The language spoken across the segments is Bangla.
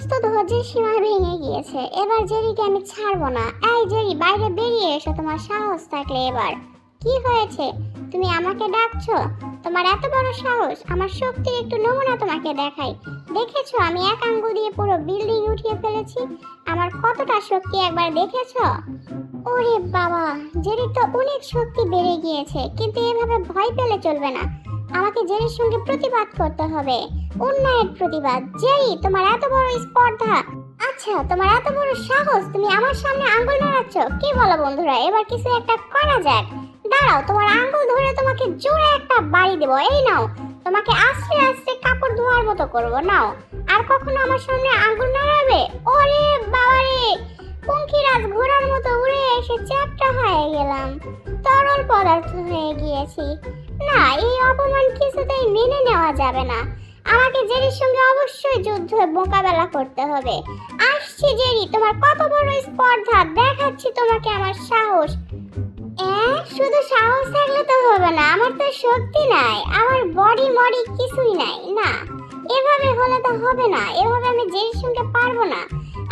সমস্ত ধৈর্যের সীমা ভেঙে গিয়েছে। এবার জেরিকে আমি ছাড়বো না। এই জেরি, বাইরে বেরিয়ে এসো, তোমার সাহস থাকলে। এবার কি হয়েছে? তুমি আমাকে ডাকছো? তোমার এত বড় সাহস! আমার শক্তির একটু নমুনা তোমাকে দেখাই। দেখেছো আমি এক আঙ্গুল দিয়ে পুরো বিল্ডিং উঠিয়ে ফেলেছি? আমার কতটা শক্তি একবার দেখেছো? ওরে বাবা, জেরির তো অনেক শক্তি বেড়ে গিয়েছে, কিন্তু এভাবে ভয় পেলে চলবে না। আমাকে জেরির সঙ্গে প্রতিবাদ করতে হবে, অন্যায়ের প্রতিবাদ। জেরি, তোমার এত বড় স্পর্ধা! আচ্ছা, তোমার এত বড় সাহস, তুমি আমার সামনে আঙ্গুল নাড়াচ্ছ? কি বলো বন্ধুরা, এবার কিছু একটা করা যাক। দাঁড়াও, তোমার আঙ্গুল ধরে তোমাকে জোরে একটা বাড়ি দেবো। এই নাও, তোমাকে আস্তে আস্তে কাপড় ধোয়ার মতো করবো। নাও, আর কখনো আমার সামনে আঙ্গুল নাড়াবে? ওরে বাবারে, পঙ্খিরাজ ঘোড়ার মতো উড়ে এসে চ্যাপ্টা হয়ে গেলাম, তরল পদার্থ হয়ে গিয়েছি। না, এই অপমান কিছুতেই মেনে নেওয়া যাবে না। আমাকে জেরির সঙ্গে অবশ্যই যুদ্ধ মোকাবেলা করতে হবে। আসছি জেরি, তোমার কত বড় স্পর্ধা! দেখাচ্ছি তোমাকে আমার সাহস। শুধু সাহস থাকলে তো হবে না, আমার তো শক্তি নাই, আমার বডি মডি কিছুই নাই। না, এভাবে হলে তো হবে না, এভাবে আমি জেরির সঙ্গে পারবো না।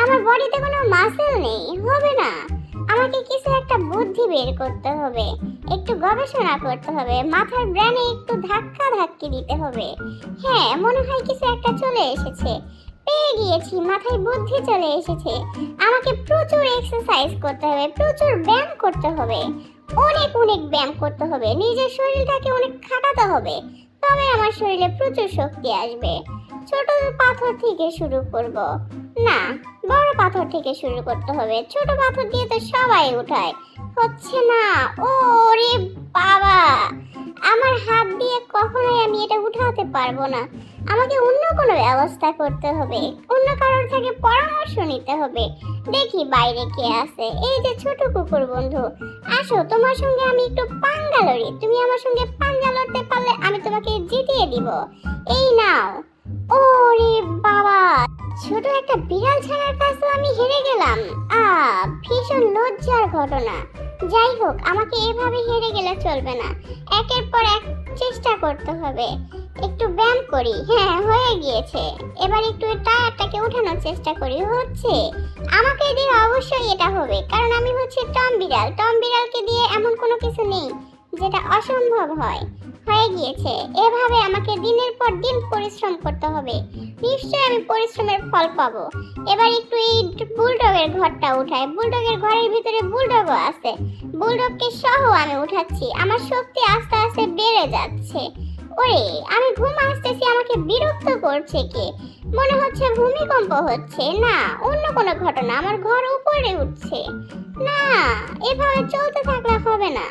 আমার বডিতে কোনো মাসেল নেই, হবে না। আমাকে কিছু একটা বুদ্ধি বের করতে হবে, একটু গবেষণা করতে হবে, মাথার ব্রেনে একটু ধাক্কা ধাক্কি দিতে হবে। হ্যাঁ, মনে হয় কিছু একটা চলে এসেছে, পেয়ে গিয়েছি, মাথায় বুদ্ধি চলে এসেছে। আমাকে প্রচুর এক্সারসাইজ করতে হবে, প্রচুর ব্যায়াম করতে হবে, অনেক অনেক ব্যায়াম করতে হবে, নিজের শরীরটাকে অনেক খাটাতে হবে, তবে আমার শরীরে প্রচুর শক্তি আসবে। ছোট পাথর থেকে শুরু করব না, বড় পাথর থেকে শুরু করতে হবে। ছোট পাথর দিয়ে তো সবাই উঠায়, হচ্ছে না। ওরে বাবা, আমার হাত দিয়ে কখনোই আমি এটা উঠাতে পারবো না। আমাকে অন্য কোনো ব্যবস্থা করতে হবে, অন্য কারোর থেকে পরামর্শ নিতে হবে। দেখি বাইরে কে আছে। এই যে ছোট কুকুর বন্ধু, আসো, তোমার সঙ্গে আমি একটু পাঙ্গা লড়ি। তুমি আমার সঙ্গে পাঙ্গা লড়তে পারলে আমি তোমাকে জিতিয়ে দিব। এই নাও। ওরে বাবা, ছোট একটা বিড়াল ছানার কাছে আমি হেরে গেলাম। ভীষণ লজ্জার ঘটনা। যাই হোক, আমাকে এভাবে হেরে গেলে চলবে না, একের পর এক চেষ্টা করতে হবে। একটু ব্যায়াম করি। হ্যাঁ, হয়ে গিয়েছে। এবার একটু টায়ারটাকে উঠানোর চেষ্টা করি। হচ্ছে, আমাকে দিয়ে অবশ্যই এটা হবে, কারণ আমি হচ্ছে টম বিড়াল। টম বিড়ালকে দিয়ে এমন কোনো কিছু নেই যেটা অসম্ভব হয়। হয়ে গিয়েছে। এভাবে আমাকে দিনের পর দিন পরিশ্রম করতে হবে, নিশ্চয়ই আমি পরিশ্রমের ফল পাবো। এবার একটু এই বুলডগের ঘরটা উঠাই। বুলডগের ঘরের ভিতরে বুলডগও আছে, বুলডগকে সহ আমি উঠাচ্ছি। আমার শক্তি আস্তে আস্তে বেড়ে যাচ্ছে। ওরে, আমি ঘুম আসতেছি, আমাকে বিরক্ত করছে কে? মনে হচ্ছে ভূমিকম্প হচ্ছে। না, অন্য কোনো ঘটনা। আমার ঘর উপরে উঠছে। না, এভাবে চলতে থাকলে হবে না,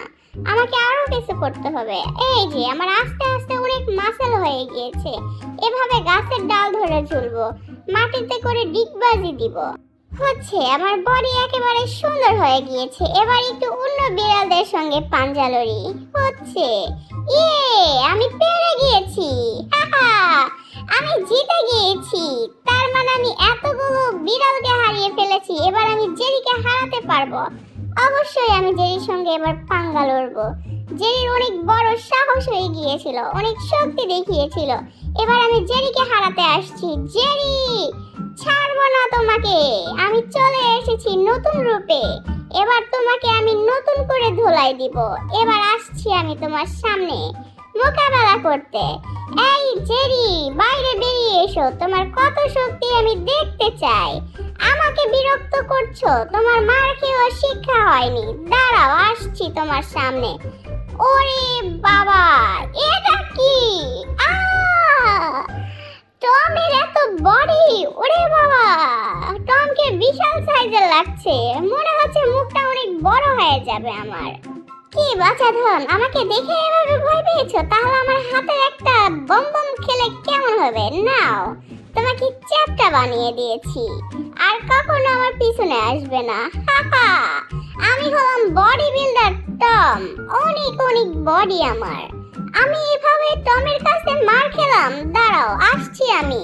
আমাকে আরো কিছু করতে হবে। এই যে আমার আস্তে আস্তে অনেক মাসেল হয়ে গিয়েছে। এভাবে গাছের ডাল ধরে ঝুলবো, মাটিতে করে ডিগবাজি দিব। হচ্ছে, আমার বডি একেবারে সুন্দর হয়ে গিয়েছে। এবার একটু অন্য বিড়ালদের সঙ্গে পাঞ্জা লড়ি। হচ্ছে, আমি পেরে গিয়েছি। হাহা, আমি জিতে গিয়েছি। তার মানে আমি এতগুলো বিড়ালকে হারিয়ে ফেলেছি। এবার আমি জেরিকে হারাতে পারবো। অবশ্যই আমি জেরির সঙ্গে এবার পাঙ্গা লড়বো। জেরির অনেক বড় সাহস হয়ে গিয়েছিল, অনেক শক্তি দেখিয়েছিল। এবার আমি জেরিকে হারাতে আসছি। জেরি, ছাড়বো না তোমাকে। আমি চলে এসেছি নতুন রূপে। এবার তোমাকে আমি নতুন করে ধোলাই দিব। এবার আসছি আমি তোমার সামনে মোকাবেলা করতে। এই জেরি, বাইরে বেরিয়ে এসো, তোমার কত শক্তি আমি দেখতে চাই। আমাকে বিরক্ত করছো, তোমার মার খেয়েও শিক্ষা হয়নি। দাঁড়াও, আসছি তোমার সামনে। ওরে বাবা, এটা কি? টমের এত বডি! ওরে বাবা, টমকে বিশাল সাইজের লাগছে। মনে হচ্ছে মুখটা অনেক বড় হয়ে যাবে আমার। কি বাচ্চা ধন, আমাকে দেখে এভাবে ভয় পেয়েছো? তাহলে আমার হাতের একটা বম বম খেলে কেমন হবে? নাও, তোমাকে চ্যাপ্টা বানিয়ে দিয়েছি, আর কখনো আমার পিছনে আসবে না। হাহা, আমি হলাম বডি বিল্ডার টম, অনেক অনেক বডি আমার। আমি এভাবে টমের কাছে মার খেলাম। দাঁড়াও, আসছি আমি।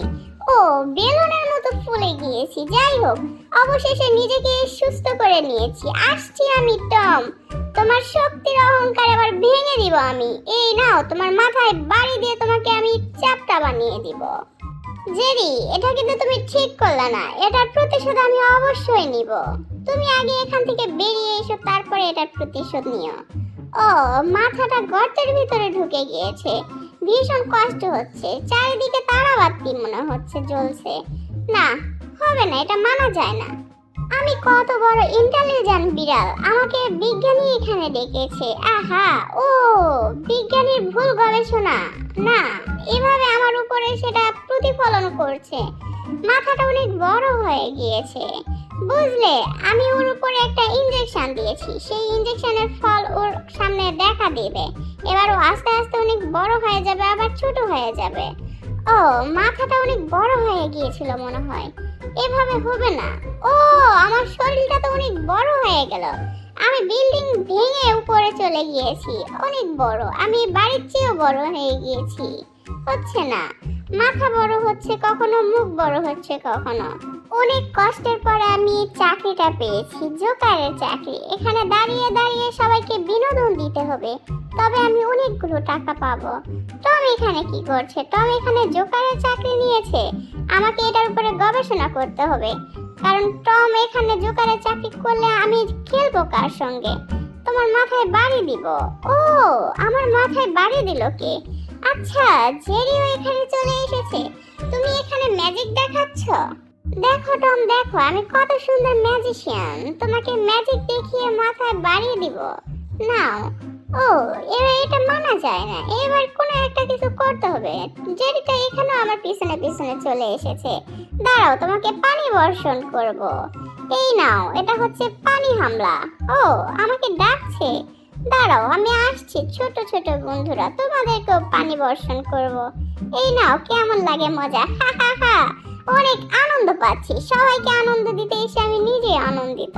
ও, বেলুনের মতো ফুলে গিয়েছি। যাই হোক, অবশেষে নিজেকে সুস্থ করে নিয়েছি। আসছি আমি টম, তোমার শক্তির অহংকার এবার ভেঙে দিব আমি। এই নাও, তোমার মাথায় বাড়ি দিয়ে তোমাকে আমি চ্যাপ্টা বানিয়ে দিব। জেরি, এটা কিন্তু তুমি ঠিক করলে না। এটার প্রতিশোধ আমি অবশ্যই নিব। তুমি আগে এখান থেকে বেরিয়ে এসো, তারপরে এটার প্রতিশোধ নিও। ও, মাথাটা গর্তের ভিতরে ঢুকে গিয়েছে। ভীষণ কষ্ট হচ্ছে। চারিদিকে তারাবাতি মনে হচ্ছে জ্বলছে। না, হবে না, এটা মানা যায় না। আমি কত বড় ইন্টেলিজেন্ট বিড়াল, আমাকে বিজ্ঞানী এখানে ডেকেছে। আহা, ও বিজ্ঞানীর ভুল গবেষণা। না, এভাবে আমার উপরে সেটা প্রতিফলন করছে। মাথাটা অনেক বড় হয়ে গিয়েছে, বুঝলে? আমি ওর উপরে একটা ইনজেকশন দিয়েছি, সেই ইনজেকশনের ফল ওর সামনে দেখা দেবে। এবার ও আস্তে আস্তে অনেক বড় হয়ে যাবে, আবার ছোট হয়ে যাবে। ও, মাথাটা অনেক বড় হয়ে গিয়েছিল মনে হয়। এভাবে হবে না। ও, আমার শরীরটা তো অনেক বড় হয়ে গেল। আমি বিল্ডিং ভেঙে উপরে চলে গিয়েছি, অনেক বড়। আমি বাড়ির চেয়েও বড় হয়ে গিয়েছি। হচ্ছে না, মাথা বড় হচ্ছে কখনো, মুখ বড় হচ্ছে কখনো। অনেক কষ্টের পরে আমি চাকরিটা পেয়েছি, জোকারের চাকরি। এখানে দাঁড়িয়ে দাঁড়িয়ে সবাইকে বিনোদন দিতে হবে, তবে আমি অনেকগুলো টাকা পাবো। টম এখানে কি করছে? টম এখানে জোকারের চাকরি নিয়েছে। আমাকে এটার উপরে গবেষণা করতে হবে, কারণ টম এখানে জোকারের চাকরি করলে আমি খেলবো কার সঙ্গে? তোমার মাথায় বাড়ি দিব। ও, আমার মাথায় বাড়ি দিল কে? আচ্ছা, জেরিও এখানে চলে এসেছে। তুমি এখানে ম্যাজিক দেখাচ্ছ? দেখো টম, দেখো আমি কত সুন্দর ম্যাজিশিয়ান। তোমাকে ম্যাজিক দেখিয়ে মাথায় বাড়িয়ে দিব। নাও। ও, এবার এটা মানা যায় না। এবার কোনো একটা কিছু করতে হবে। জেরিটা এখানে আমার পিছনে পিছনে চলে এসেছে। দাঁড়াও, তোমাকে পানি বর্ষণ করব। এই নাও, এটা হচ্ছে পানি হামলা। ও, আমাকে ডাকছে। দাঁড়াও, আমি আসছি। ছোট ছোট বন্ধুরা, তোমাদেরকেও পানি বর্ষণ করব। এই নাও, কেমন লাগে মজা? হা হা হা, অনেক আনন্দ পাচ্ছি। সবাইকে আনন্দ দিতে এসে আমি নিজে আনন্দিত।